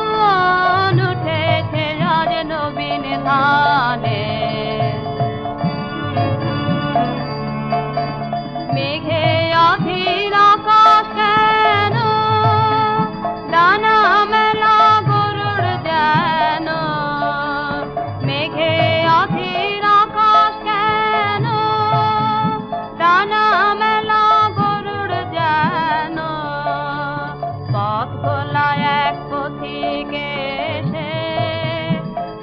Speaker 6: উঠেছে রাজ নবীন ধানে মেঘে অধীর আকাশ কেন ডানা মেলা গরুড় যেন মেঘে অধীর আকাশ কেন ডানা মেলা গরুড় যেন পথ ভোলা এক পথিকে এসে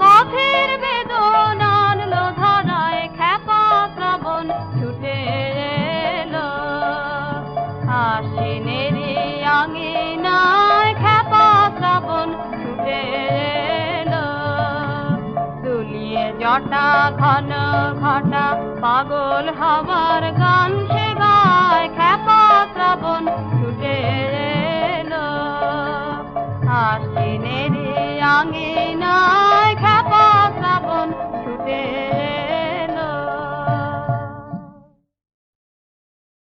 Speaker 6: পথের বেদনা আনলো ধরায় খ্যাপা শ্রাবণ ছুটে এলো আশ্বিনেরই আঙিনায় খ্যাপা শ্রাবণ ছুটে এলো দুলিয়ে জটা ঘন ঘটা পাগল হওয়ার গান সে গায় খ্যাপা শ্রাবণ